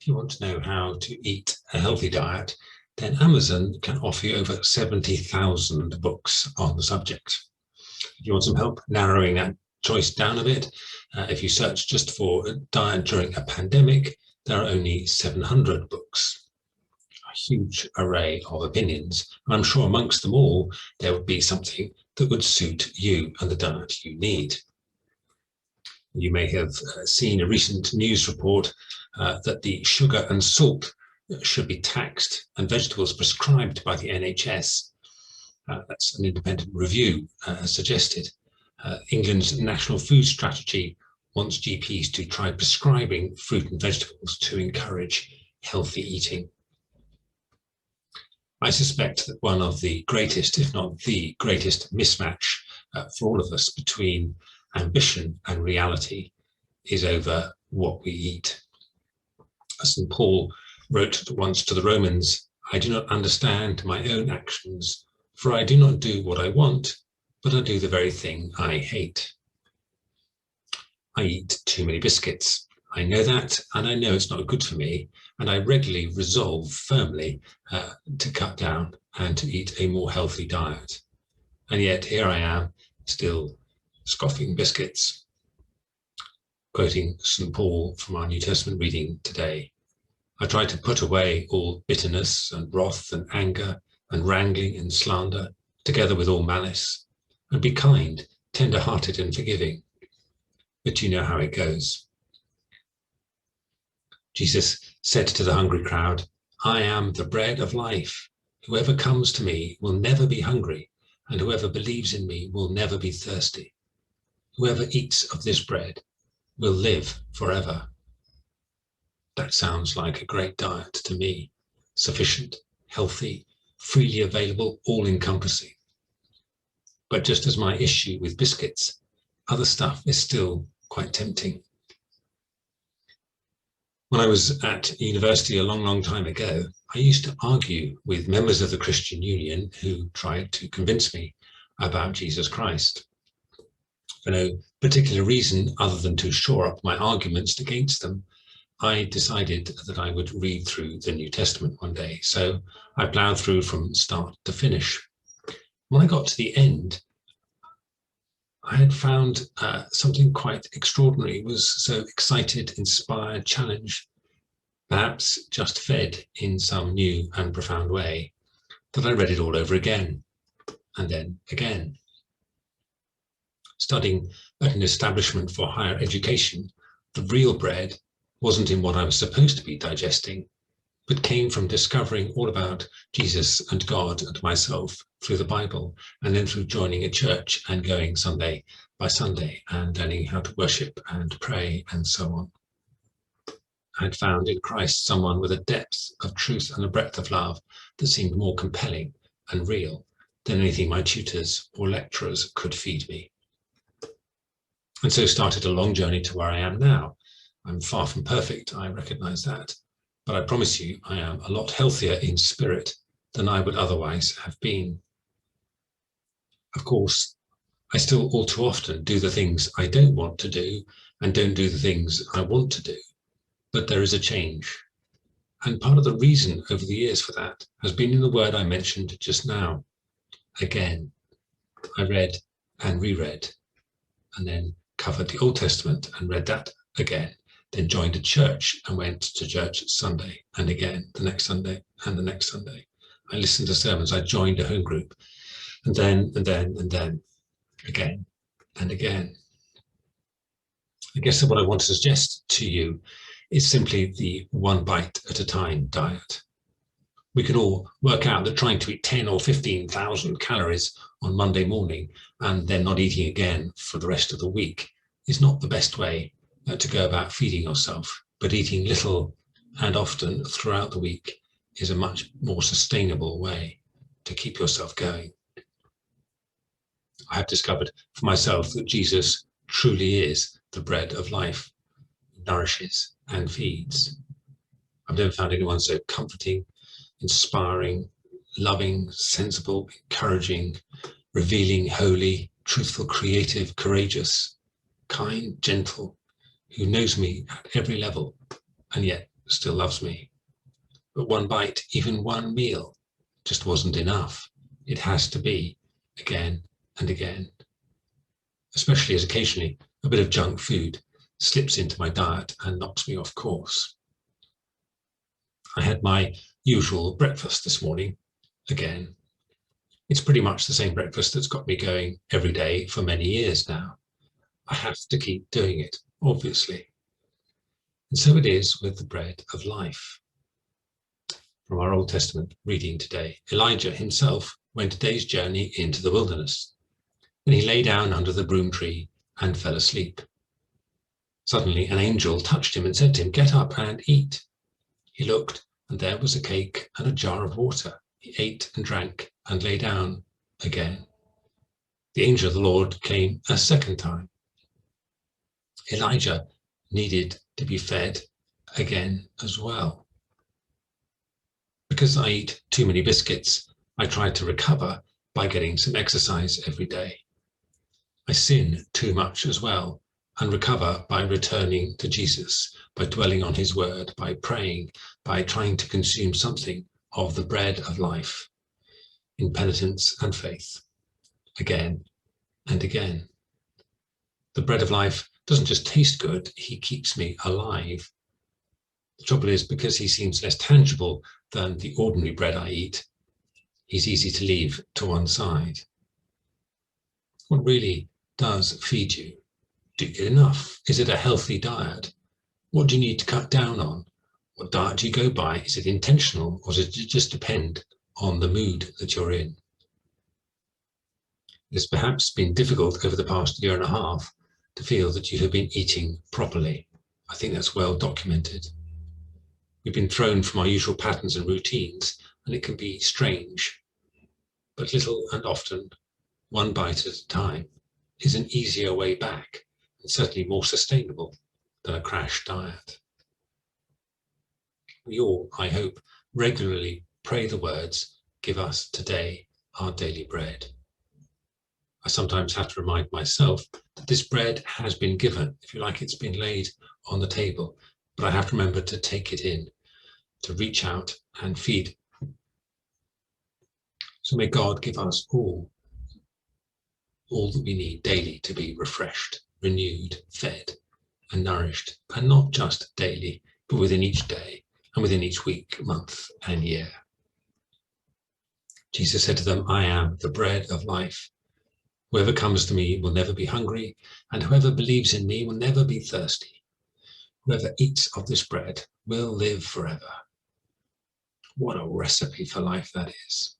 If you want to know how to eat a healthy diet, then Amazon can offer you over 70,000 books on the subject. If you want some help narrowing that choice down a bit, if you search just for diet during a pandemic, there are only 700 books. A huge array of opinions. I'm sure amongst them all, there would be something that would suit you and the diet you need. You may have seen a recent news report that the sugar and salt should be taxed and vegetables prescribed by the NHS. That's an independent review suggested. England's National Food Strategy wants GPs to try prescribing fruit and vegetables to encourage healthy eating. I suspect that one of the greatest, if not the greatest, mismatch for all of us between ambition and reality is over what we eat. St. Paul wrote once to the Romans, "I do not understand my own actions, for I do not do what I want, but I do the very thing I hate." I eat too many biscuits. I know that, and I know it's not good for me, and I regularly resolve firmly to cut down and to eat a more healthy diet. And yet here I am, still scoffing biscuits. Quoting St. Paul from our New Testament reading today, "I try to put away all bitterness and wrath and anger and wrangling and slander, together with all malice, and be kind, tender-hearted and forgiving." But you know how it goes. Jesus said to the hungry crowd, "I am the bread of life. Whoever comes to me will never be hungry, and whoever believes in me will never be thirsty. Whoever eats of this bread will live forever." That sounds like a great diet to me. Sufficient, healthy, freely available, all-encompassing. But just as my issue with biscuits, other stuff is still quite tempting. When I was at university a long, long time ago, I used to argue with members of the Christian Union who tried to convince me about Jesus Christ. For no particular reason other than to shore up my arguments against them, I decided that I would read through the New Testament one day. So I plowed through from start to finish. When I got to the end, I had found something quite extraordinary. It was so excited, inspired, challenged, perhaps just fed in some new and profound way, that I read it all over again, and then again. Studying at an establishment for higher education, the real bread wasn't in what I was supposed to be digesting, but came from discovering all about Jesus and God and myself through the Bible, and then through joining a church and going Sunday by Sunday and learning how to worship and pray and so on. I had found in Christ someone with a depth of truth and a breadth of love that seemed more compelling and real than anything my tutors or lecturers could feed me. And so started a long journey to where I am now. I'm far from perfect, I recognize that, but I promise you I am a lot healthier in spirit than I would otherwise have been. Of course, I still all too often do the things I don't want to do and don't do the things I want to do, but there is a change. And part of the reason over the years for that has been in the word I mentioned just now. Again, I read and reread, and then covered the Old Testament and read that again, then joined a church and went to church Sunday and again the next Sunday and the next Sunday. I listened to sermons, I joined a home group, and then again and again. I guess what I want to suggest to you is simply the one bite at a time diet. We can all work out that trying to eat 10 or 15,000 calories on Monday morning and then not eating again for the rest of the week is not the best way to go about feeding yourself, but eating little and often throughout the week is a much more sustainable way to keep yourself going. I have discovered for myself that Jesus truly is the bread of life, nourishes and feeds. I've never found anyone so comforting, inspiring, loving, sensible, encouraging, revealing, holy, truthful, creative, courageous, kind, gentle, who knows me at every level and yet still loves me. But one bite, even one meal, just wasn't enough. It has to be again and again, especially as occasionally a bit of junk food slips into my diet and knocks me off course. I had my usual breakfast this morning again. It's pretty much the same breakfast that's got me going every day for many years now. I have to keep doing it, obviously. And so it is with the bread of life. From our Old Testament reading today, Elijah himself went a day's journey into the wilderness, and he lay down under the broom tree and fell asleep. Suddenly an angel touched him and said to him, "Get up and eat." He looked, and there was a cake and a jar of water. He ate and drank and lay down again. The angel of the Lord came a second time. Elijah needed to be fed again as well. Because I eat too many biscuits, I try to recover by getting some exercise every day. I sin too much as well and recover by returning to Jesus, by dwelling on his word, by praying, by trying to consume something of the bread of life in penitence and faith, again and again. The bread of life doesn't just taste good, he keeps me alive. The trouble is, because he seems less tangible than the ordinary bread I eat, he's easy to leave to one side. What really does feed you? Do you get enough? Is it a healthy diet? What do you need to cut down on? What diet do you go by? Is it intentional, or does it just depend on the mood that you're in? It's perhaps been difficult over the past year and a half to feel that you have been eating properly. I think that's well documented. We've been thrown from our usual patterns and routines, and it can be strange. But little and often, one bite at a time, is an easier way back, and certainly more sustainable than a crash diet. We all, I hope, regularly pray the words, "Give us today our daily bread." I sometimes have to remind myself that this bread has been given. If you like, it's been laid on the table, but I have to remember to take it in, to reach out and feed. So may God give us all that we need daily to be refreshed, renewed, fed, and nourished, and not just daily, but within each day and within each week, month, and year. Jesus said to them, "I am the bread of life. Whoever comes to me will never be hungry, and whoever believes in me will never be thirsty. Whoever eats of this bread will live forever." What a recipe for life that is.